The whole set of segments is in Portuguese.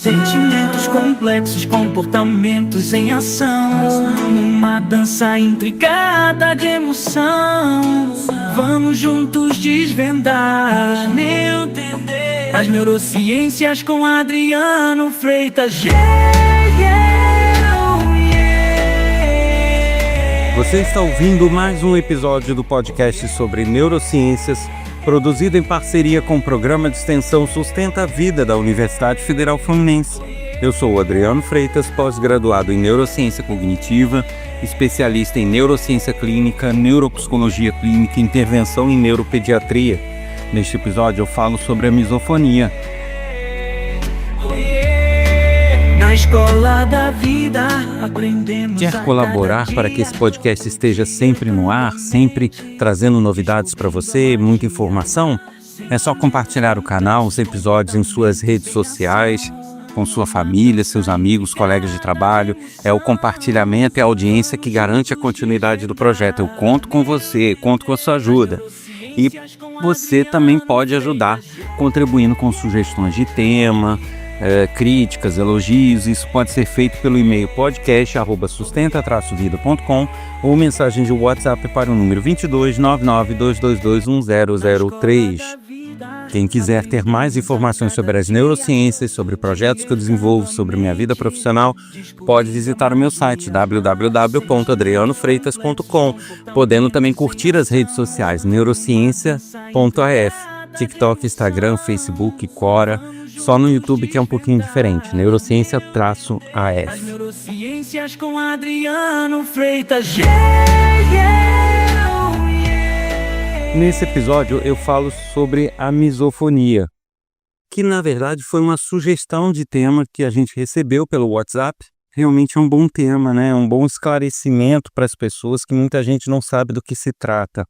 Sentimentos complexos, comportamentos em ação, uma dança intricada de emoção. Vamos juntos desvendar, entender as neurociências com Adriano Freitas. Você está ouvindo mais um episódio do podcast sobre neurociências, produzido em parceria com o Programa de Extensão Sustenta a Vida da Universidade Federal Fluminense. Eu sou o Adriano Freitas, pós-graduado em Neurociência Cognitiva, especialista em Neurociência Clínica, Neuropsicologia Clínica e Intervenção em Neuropediatria. Neste episódio eu falo sobre a misofonia. Na escola da vida aprendemos. Quer colaborar para que esse podcast esteja sempre no ar, sempre trazendo novidades para você, muita informação? É só compartilhar o canal, os episódios em suas redes sociais, com sua família, seus amigos, colegas de trabalho. É o compartilhamento e a audiência que garante a continuidade do projeto. Eu conto com você, conto com a sua ajuda. E você também pode ajudar contribuindo com sugestões de tema, críticas, elogios. Isso pode ser feito pelo e-mail podcast@sustenta-vida.com ou mensagem de WhatsApp para o número 22 99 222 1003. Quem quiser ter mais informações sobre as neurociências, sobre projetos que eu desenvolvo, sobre minha vida profissional, pode visitar o meu site www.adrianofreitas.com, podendo também curtir as redes sociais neurociência.af, TikTok, Instagram, Facebook, Quora. Só no YouTube que é um pouquinho diferente, Neurociência-AF. Neurociências com Adriano Freitas. Nesse episódio eu falo sobre a misofonia, que na verdade foi uma sugestão de tema que a gente recebeu pelo WhatsApp. Realmente é um bom tema, né? Um bom esclarecimento para as pessoas que muita gente não sabe do que se trata.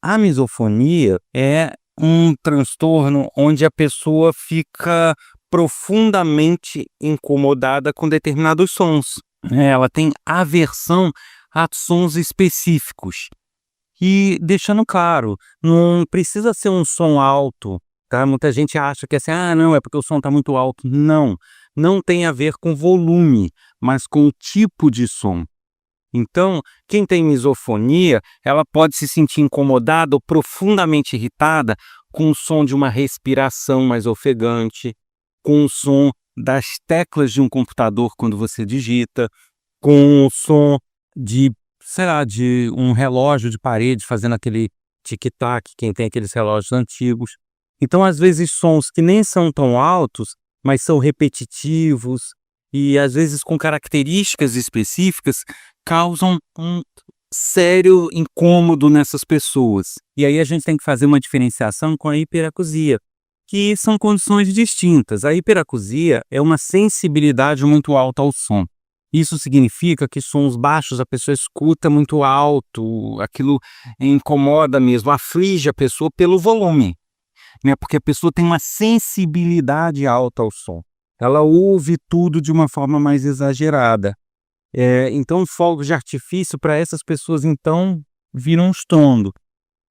A misofonia é um transtorno onde a pessoa fica profundamente incomodada com determinados sons. Ela tem aversão a sons específicos. E deixando claro, não precisa ser um som alto, tá? Muita gente acha que é assim, não, é porque o som está muito alto. Não, não tem a ver com volume, mas com o tipo de som. Então, quem tem misofonia, ela pode se sentir incomodada ou profundamente irritada com o som de uma respiração mais ofegante, com o som das teclas de um computador quando você digita, com o som de um relógio de parede fazendo aquele tic-tac, quem tem aqueles relógios antigos. Então, às vezes, sons que nem são tão altos, mas são repetitivos e, às vezes, com características específicas, causam um sério incômodo nessas pessoas. E aí a gente tem que fazer uma diferenciação com a hiperacusia, que são condições distintas. A hiperacusia é uma sensibilidade muito alta ao som. Isso significa que sons baixos a pessoa escuta muito alto, aquilo incomoda mesmo, aflige a pessoa pelo volume, né? Porque a pessoa tem uma sensibilidade alta ao som. Ela ouve tudo de uma forma mais exagerada. Então, fogos de artifício para essas pessoas, então, viram um estrondo.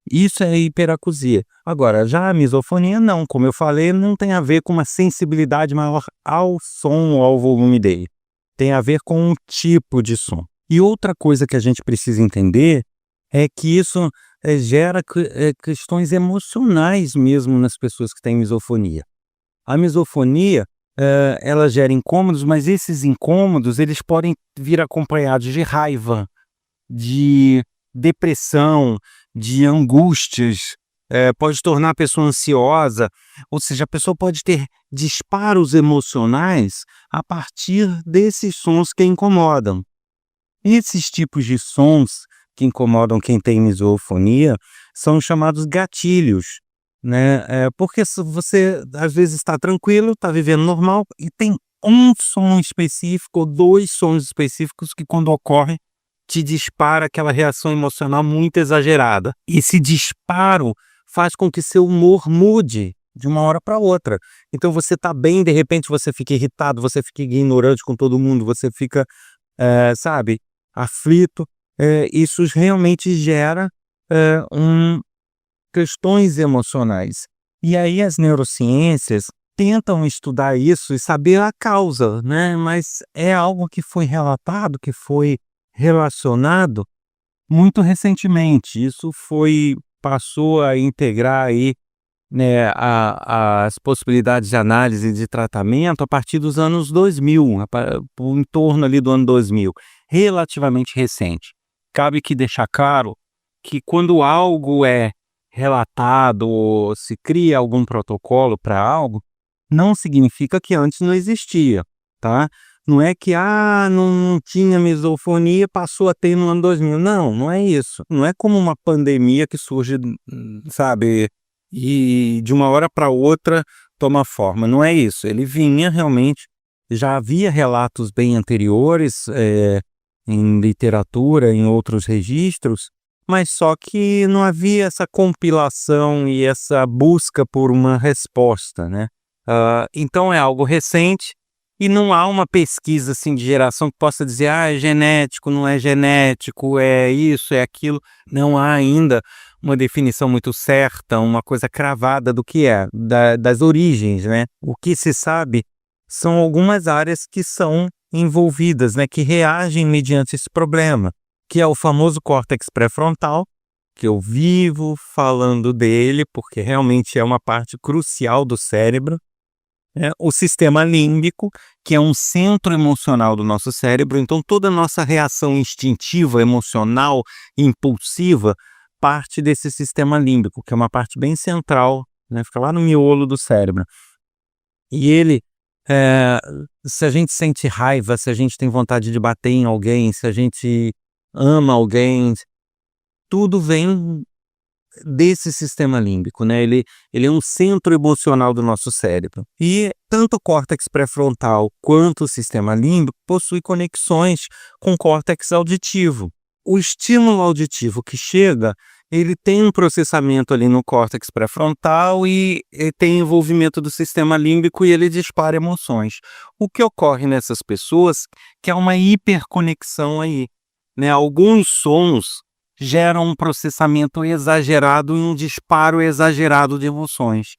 Isso é hiperacusia. Agora, já a misofonia, não. Como eu falei, não tem a ver com uma sensibilidade maior ao som ou ao volume dele. Tem a ver com um tipo de som. E outra coisa que a gente precisa entender é que isso gera questões emocionais mesmo nas pessoas que têm misofonia. A misofonia, ela gera incômodos, mas esses incômodos eles podem vir acompanhados de raiva, de depressão, de angústias, pode tornar a pessoa ansiosa, ou seja, a pessoa pode ter disparos emocionais a partir desses sons que incomodam. Esses tipos de sons que incomodam quem tem misofonia são chamados gatilhos, né? Porque se você às vezes está tranquilo, está vivendo normal e tem um som específico ou dois sons específicos que quando ocorre te dispara aquela reação emocional muito exagerada. Esse disparo faz com que seu humor mude de uma hora para outra. Então você está bem, de repente você fica irritado, você fica ignorante com todo mundo, você fica, aflito. Isso realmente gera questões emocionais. E aí as neurociências tentam estudar isso e saber a causa, né? Mas é algo que foi relatado, que foi relacionado muito recentemente. Isso passou a integrar aí, né, as possibilidades de análise de tratamento a partir dos anos 2000, em torno ali do ano 2000, relativamente recente. Cabe que deixar claro que quando algo é relatado ou se cria algum protocolo para algo, não significa que antes não existia, tá? Não é que não tinha misofonia, passou a ter no ano 2000. Não, não é isso. Não é como uma pandemia que surge, sabe, e de uma hora para outra toma forma. Não é isso. Ele vinha realmente, já havia relatos bem anteriores, em literatura, em outros registros, mas só que não havia essa compilação e essa busca por uma resposta, né? Então é algo recente e não há uma pesquisa assim de geração que possa dizer, é genético, não é genético, é isso, é aquilo. Não há ainda uma definição muito certa, uma coisa cravada do que é, das origens, né? O que se sabe são algumas áreas que são envolvidas, né, que reagem mediante esse problema, que é o famoso córtex pré-frontal, que eu vivo falando dele, porque realmente é uma parte crucial do cérebro, né? O sistema límbico, que é um centro emocional do nosso cérebro, então toda a nossa reação instintiva, emocional, impulsiva, parte desse sistema límbico, que é uma parte bem central, né, fica lá no miolo do cérebro. E ele, se a gente sente raiva, se a gente tem vontade de bater em alguém, se a gente ama alguém, tudo vem desse sistema límbico, né? Ele é um centro emocional do nosso cérebro. E tanto o córtex pré-frontal quanto o sistema límbico possuem conexões com o córtex auditivo. O estímulo auditivo que chega, ele tem um processamento ali no córtex pré-frontal e tem envolvimento do sistema límbico e ele dispara emoções. O que ocorre nessas pessoas que é uma hiperconexão aí, né? Alguns sons geram um processamento exagerado e um disparo exagerado de emoções,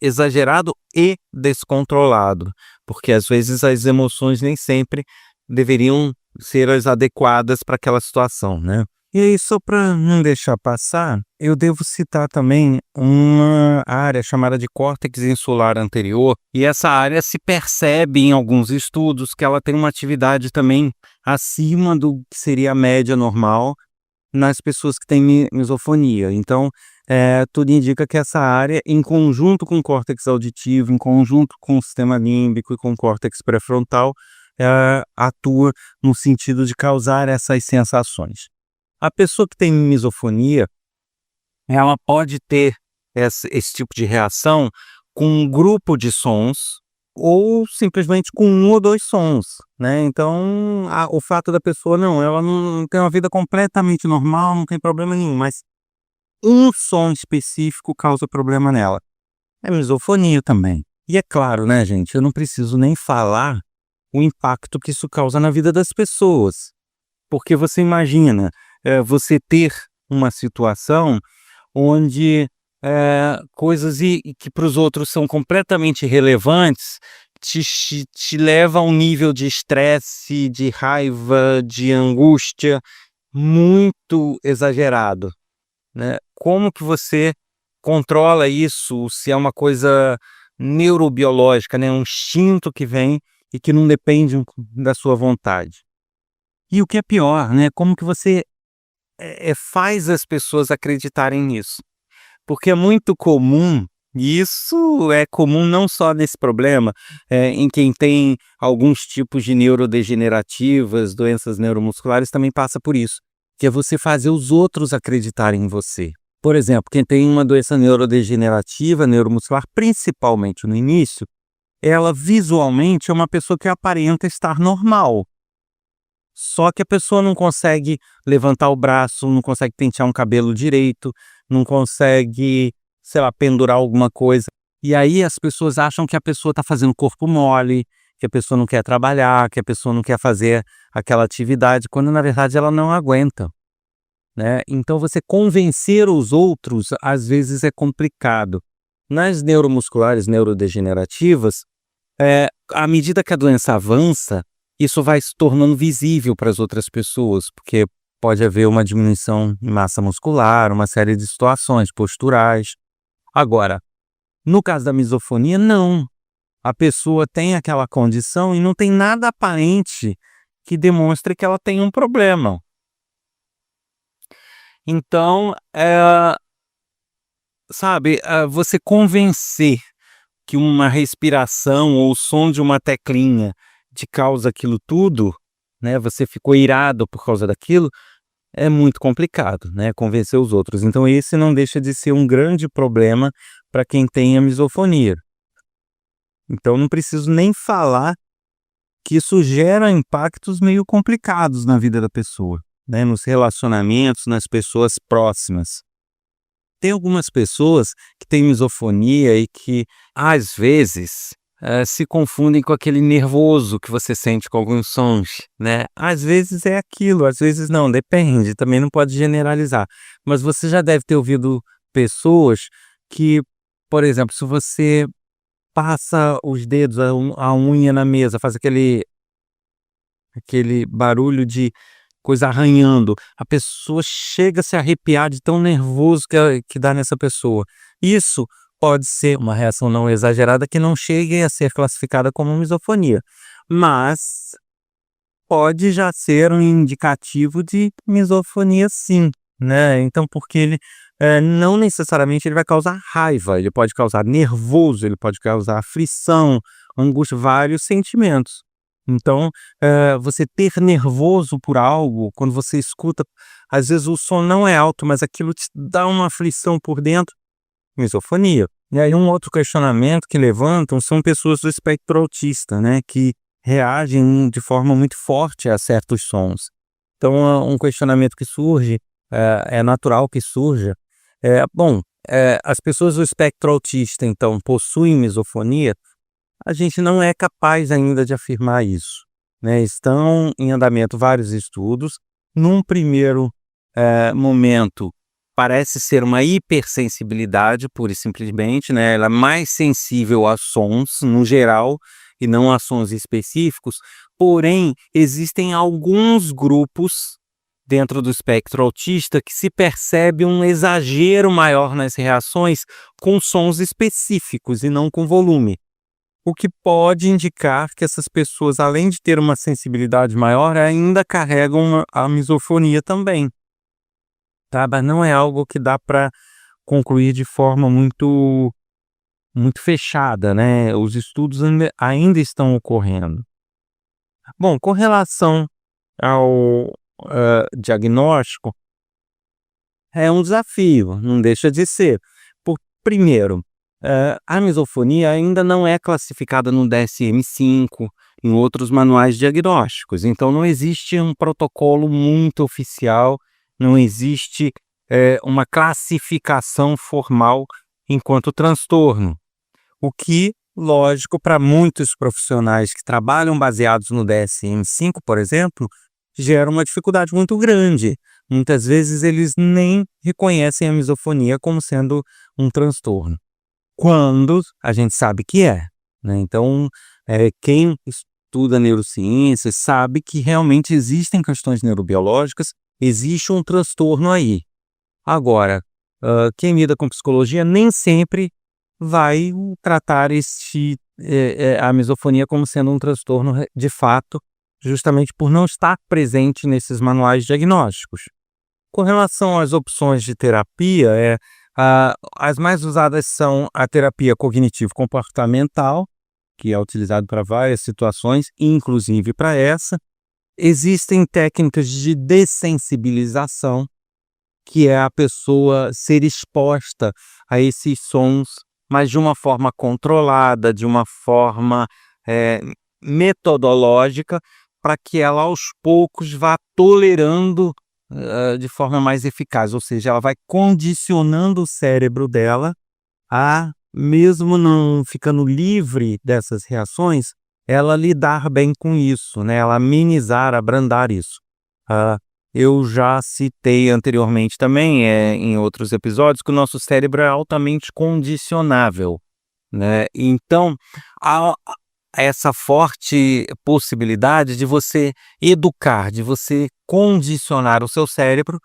exagerado e descontrolado, porque às vezes as emoções nem sempre deveriam ser as adequadas para aquela situação, né? E aí, só para não deixar passar, eu devo citar também uma área chamada de córtex insular anterior, e essa área se percebe em alguns estudos que ela tem uma atividade também acima do que seria a média normal nas pessoas que têm misofonia. Então, tudo indica que essa área, em conjunto com o córtex auditivo, em conjunto com o sistema límbico e com o córtex pré-frontal, atua no sentido de causar essas sensações. A pessoa que tem misofonia, ela pode ter esse tipo de reação com um grupo de sons ou simplesmente com um ou dois sons, né? Então, o fato da pessoa, ela não tem uma vida completamente normal, não tem problema nenhum, mas um som específico causa problema nela. É misofonia também. E é claro, né, gente, eu não preciso nem falar o impacto que isso causa na vida das pessoas. Porque você imagina, você ter uma situação onde coisas que para os outros são completamente irrelevantes te leva a um nível de estresse, de raiva, de angústia muito exagerado, né? Como que você controla isso, se é uma coisa neurobiológica, né? Um instinto que vem e que não depende da sua vontade. E o que é pior, né? Como que você faz as pessoas acreditarem nisso? Porque é muito comum, e isso é comum não só nesse problema, em quem tem alguns tipos de neurodegenerativas, doenças neuromusculares, também passa por isso, que é você fazer os outros acreditarem em você. Por exemplo, quem tem uma doença neurodegenerativa, neuromuscular, principalmente no início, ela visualmente é uma pessoa que aparenta estar normal. Só que a pessoa não consegue levantar o braço, não consegue pentear um cabelo direito, não consegue, sei lá, pendurar alguma coisa. E aí as pessoas acham que a pessoa está fazendo corpo mole, que a pessoa não quer trabalhar, que a pessoa não quer fazer aquela atividade, quando na verdade ela não aguenta, né? Então você convencer os outros às vezes é complicado. Nas neuromusculares, neurodegenerativas, à medida que a doença avança, isso vai se tornando visível para as outras pessoas, porque pode haver uma diminuição em massa muscular, uma série de situações posturais. Agora, no caso da misofonia, não. A pessoa tem aquela condição e não tem nada aparente que demonstre que ela tem um problema. Então, sabe, você convencer que uma respiração ou o som de uma teclinha te causa aquilo tudo, né, você ficou irado por causa daquilo, é muito complicado, né, convencer os outros. Então esse não deixa de ser um grande problema para quem tem a misofonia. Então não preciso nem falar que isso gera impactos meio complicados na vida da pessoa, né, nos relacionamentos, nas pessoas próximas. Tem algumas pessoas que têm misofonia e que, às vezes, se confundem com aquele nervoso que você sente com alguns sons, né. Às vezes é aquilo, às vezes não, depende, também não pode generalizar. Mas você já deve ter ouvido pessoas que, por exemplo, se você passa os dedos, a unha na mesa, faz aquele barulho de coisa arranhando, a pessoa chega a se arrepiar de tão nervoso que dá nessa pessoa. Isso pode ser uma reação não exagerada que não chegue a ser classificada como misofonia, mas pode já ser um indicativo de misofonia sim, né. Então porque ele, não necessariamente ele vai causar raiva, ele pode causar nervoso, ele pode causar aflição, angústia, vários sentimentos. Então, você ter nervoso por algo, quando você escuta, às vezes o som não é alto, mas aquilo te dá uma aflição por dentro, misofonia. E aí um outro questionamento que levantam são pessoas do espectro autista, né, que reagem de forma muito forte a certos sons. Então, um questionamento que surge, é natural que surja, bom, as pessoas do espectro autista, então, possuem misofonia? A gente não é capaz ainda de afirmar isso, né. Estão em andamento vários estudos. Num primeiro, momento, parece ser uma hipersensibilidade, pura e simplesmente, né, ela é mais sensível a sons, no geral, e não a sons específicos, porém, existem alguns grupos dentro do espectro autista que se percebe um exagero maior nas reações com sons específicos e não com volume. O que pode indicar que essas pessoas, além de ter uma sensibilidade maior, ainda carregam a misofonia também, tá? Mas não é algo que dá para concluir de forma muito fechada, né? Os estudos ainda estão ocorrendo. Bom, com relação ao diagnóstico, é um desafio, não deixa de ser. Primeiro, a misofonia ainda não é classificada no DSM-5, em outros manuais diagnósticos, então não existe um protocolo muito oficial, não existe, uma classificação formal enquanto transtorno. O que, lógico, para muitos profissionais que trabalham baseados no DSM-5, por exemplo, gera uma dificuldade muito grande. Muitas vezes eles nem reconhecem a misofonia como sendo um transtorno, quando a gente sabe que é, né. Então, quem estuda neurociências sabe que realmente existem questões neurobiológicas, existe um transtorno aí. Agora, quem lida com psicologia nem sempre vai tratar a misofonia como sendo um transtorno de fato, justamente por não estar presente nesses manuais diagnósticos. Com relação às opções de terapia, as mais usadas são a terapia cognitivo-comportamental, que é utilizado para várias situações, inclusive para essa. Existem técnicas de dessensibilização, que é a pessoa ser exposta a esses sons, mas de uma forma controlada, de uma forma metodológica, para que ela aos poucos vá tolerando de forma mais eficaz, ou seja, ela vai condicionando o cérebro dela a, mesmo não ficando livre dessas reações, ela lidar bem com isso, né, ela amenizar, abrandar isso. eu já citei anteriormente também, em outros episódios, que o nosso cérebro é altamente condicionável, né? Então, há essa forte possibilidade de você educar, de você condicionar o seu cérebro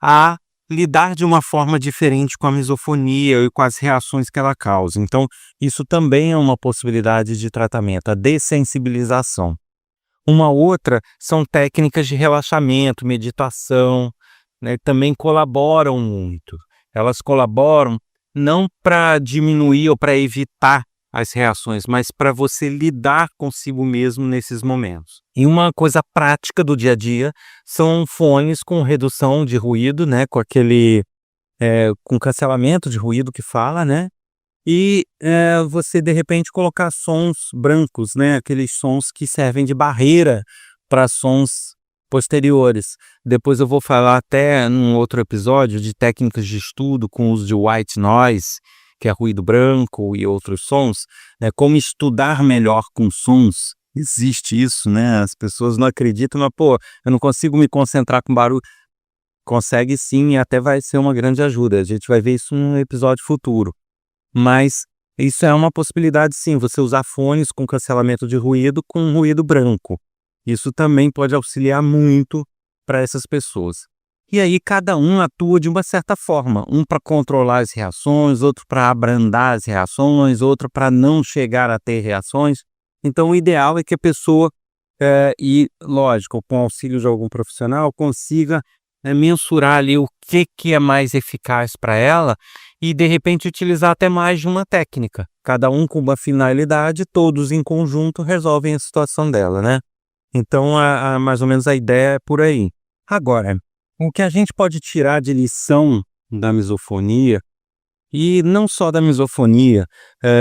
a lidar de uma forma diferente com a misofonia e com as reações que ela causa. Então, isso também é uma possibilidade de tratamento, a dessensibilização. Uma outra são técnicas de relaxamento, meditação, né, também colaboram muito. Elas colaboram não para diminuir ou para evitar as reações, mas para você lidar consigo mesmo nesses momentos. E uma coisa prática do dia a dia são fones com redução de ruído, né, com aquele com cancelamento de ruído que fala, né? E você de repente colocar sons brancos, né, aqueles sons que servem de barreira para sons posteriores. Depois eu vou falar até num outro episódio de técnicas de estudo com uso de white noise, que é ruído branco e outros sons, né? Como estudar melhor com sons. Existe isso, né? As pessoas não acreditam, mas, pô, eu não consigo me concentrar com barulho. Consegue sim, e até vai ser uma grande ajuda. A gente vai ver isso num episódio futuro. Mas isso é uma possibilidade sim, você usar fones com cancelamento de ruído com ruído branco. Isso também pode auxiliar muito para essas pessoas. E aí cada um atua de uma certa forma, um para controlar as reações, outro para abrandar as reações, outro para não chegar a ter reações. Então o ideal é que a pessoa, e lógico, com o auxílio de algum profissional, consiga mensurar ali o que é mais eficaz para ela e de repente utilizar até mais de uma técnica. Cada um com uma finalidade, todos em conjunto resolvem a situação dela, né? Então mais ou menos a ideia é por aí. Agora, o que a gente pode tirar de lição da misofonia, e não só da misofonia,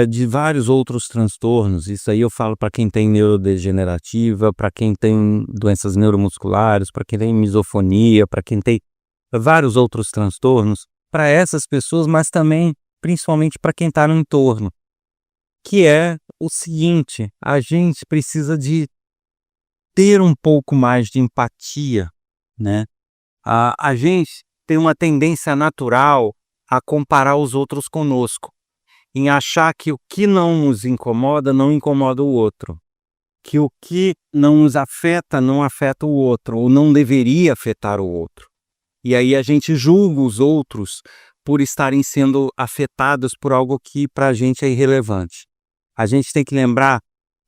de vários outros transtornos, isso aí eu falo para quem tem neurodegenerativa, para quem tem doenças neuromusculares, para quem tem misofonia, para quem tem vários outros transtornos, para essas pessoas, mas também, principalmente para quem está no entorno, que é o seguinte: a gente precisa de ter um pouco mais de empatia, né? A gente tem uma tendência natural a comparar os outros conosco, em achar que o que não nos incomoda não incomoda o outro, que o que não nos afeta não afeta o outro, ou não deveria afetar o outro. E aí a gente julga os outros por estarem sendo afetados por algo que para a gente é irrelevante. A gente tem que lembrar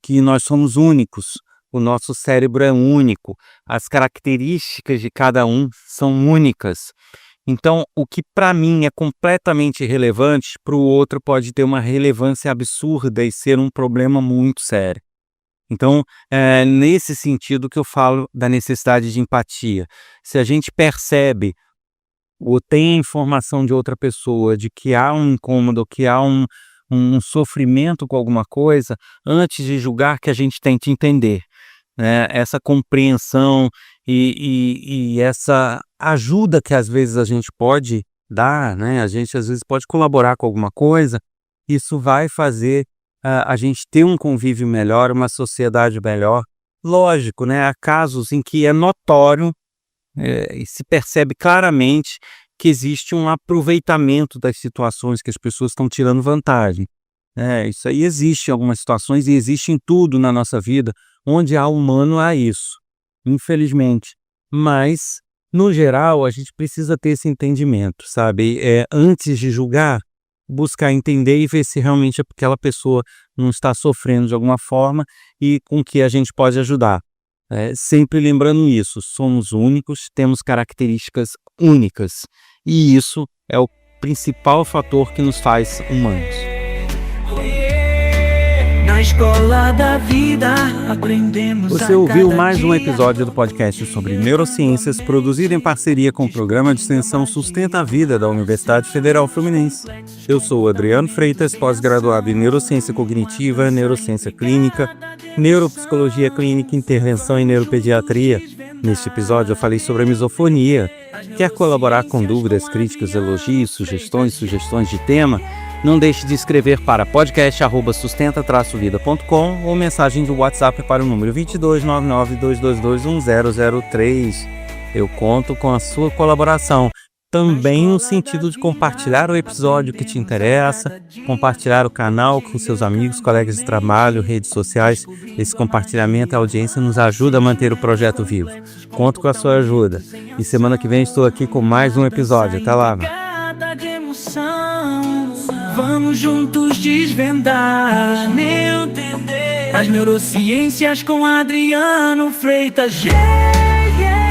que nós somos únicos, o nosso cérebro é único, as características de cada um são únicas. Então, o que para mim é completamente irrelevante, para o outro pode ter uma relevância absurda e ser um problema muito sério. Então, é nesse sentido que eu falo da necessidade de empatia. Se a gente percebe ou tem informação de outra pessoa de que há um incômodo, que há um sofrimento com alguma coisa, antes de julgar, que a gente tente entender, né? Essa compreensão e essa ajuda que às vezes a gente pode dar, né? A gente às vezes pode colaborar com alguma coisa, isso vai fazer a gente ter um convívio melhor, uma sociedade melhor. Lógico, né? Há casos em que é notório e se percebe claramente que existe um aproveitamento das situações, que as pessoas estão tirando vantagem. Isso aí existe em algumas situações e existe em tudo na nossa vida. Onde há humano, há isso, infelizmente. Mas, no geral, a gente precisa ter esse entendimento, sabe? Antes de julgar, buscar entender e ver se realmente aquela pessoa não está sofrendo de alguma forma e com que a gente pode ajudar. Sempre lembrando isso, somos únicos, temos características únicas. E isso é o principal fator que nos faz humanos. Na escola da vida aprendemos. Você ouviu mais um episódio do podcast sobre neurociências, produzido em parceria com o Programa de Extensão Sustenta a Vida da Universidade Federal Fluminense. Eu sou Adriano Freitas, pós-graduado em Neurociência Cognitiva, Neurociência Clínica, Neuropsicologia Clínica, Intervenção em Neuropediatria. Neste episódio eu falei sobre a misofonia. Quer colaborar com dúvidas, críticas, elogios, sugestões de tema? Não deixe de escrever para podcast@sustenta-vida.com ou mensagem de WhatsApp para o número 2299-222-1003. Eu conto com a sua colaboração, também no sentido de compartilhar o episódio que te interessa, compartilhar o canal com seus amigos, colegas de trabalho, redes sociais. Esse compartilhamento e audiência nos ajuda a manter o projeto vivo. Conto com a sua ajuda. E semana que vem estou aqui com mais um episódio. Até lá. De emoção, vamos juntos desvendar, as neurociências com Adriano Freitas. Yeah, yeah.